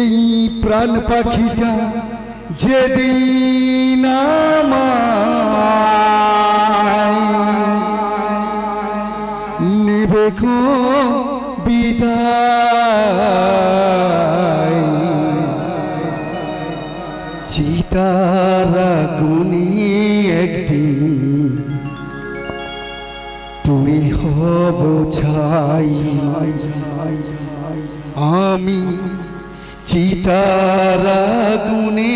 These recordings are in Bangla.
এই প্রাণ পাখিটা যেদিন নেবে গো বিদায়, চিতার আগুনে একদিন তুমি হব ছাই। আমি চিতার আগুনে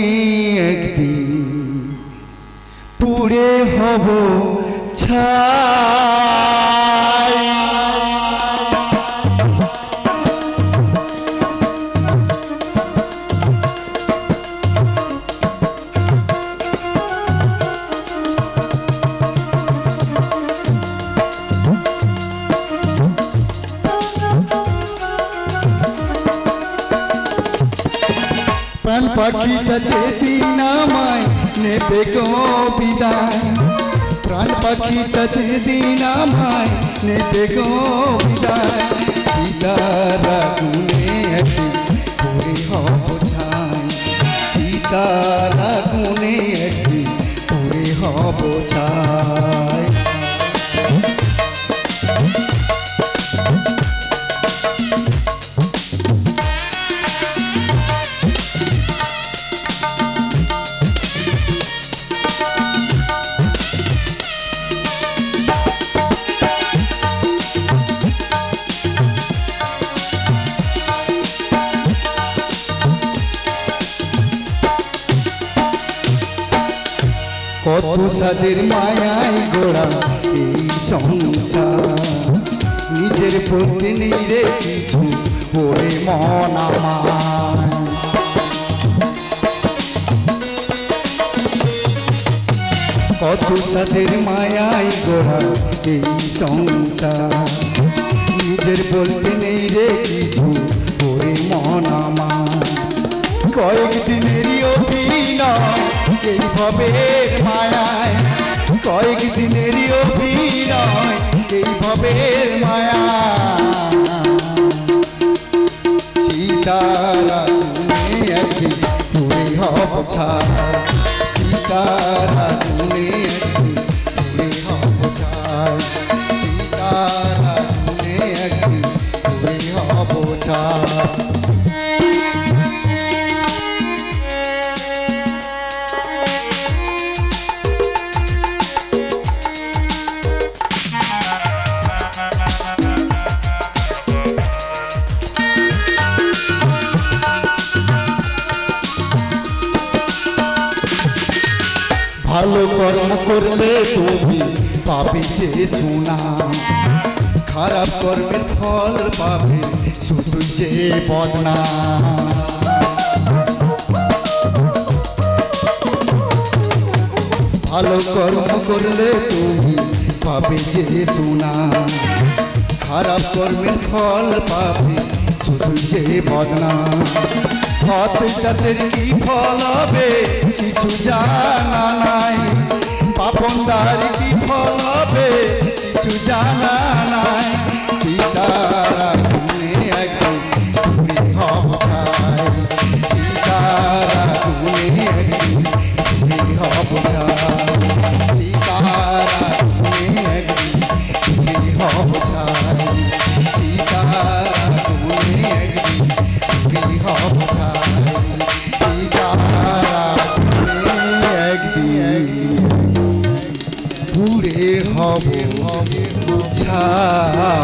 একদিন পুড়ে হব ছাই। প্রাণ পাখিটা যেদিন আমায় নেবে গো বিদায়, প্রাণ পাখিটা যেদিন আমায় নেবে গো বিদায়, চিতার আগুনে একদিন পুড়ে হব ছাই, চিতার আগুনে একদিন পুড়ে হব ছাই। কত সাদের মায়াই গোড়া এই সংসার, নিজের প্রতি নেই রে কিছু পড়ে মন আমার। কত সাদের মায়াই গোড়া এই সংসার, নিজের বলতে নেই রে কিছু পড়ে মন আমার। কয়েকদিনেরই অভিনয় এই ভবের মায়ায়, কয়েকদিনেরই অভিনয় এই ভবের মায়া, চিতার আগুনে একদিন পুড়ে হব ছাই, চিতার আগুনে একদিন পুড়ে হব ছাই, চিতার আগুনে একদিন পুড়ে হব ছাই। ভালো কর্ম করলে তুমি পাবে যে সোনা, খারাপ কর্মের ফল পাবে শুধু যে বদনাম। ভালো কর্ম করলে তুমি পাবে যে সোনা, খারাপ কর্মের ফল পাবে শুধু যে বদনাম। হাত চাষের কি ফল হবে কিছু জানা নাই, পাপনদার কি ফল হবে কিছু জানা নাই, চিতার আগুনে একদিন পুড়ে হব ছাই, চিতার আগুনে একদিন পুড়ে হব ছাই, চিতার আগুনে একদিন পুড়ে হব ছাই, চিতার আগুনে একদিন পুড়ে হব ছাই, চিতার আগুনে একদিন পুড়ে হব ছাই।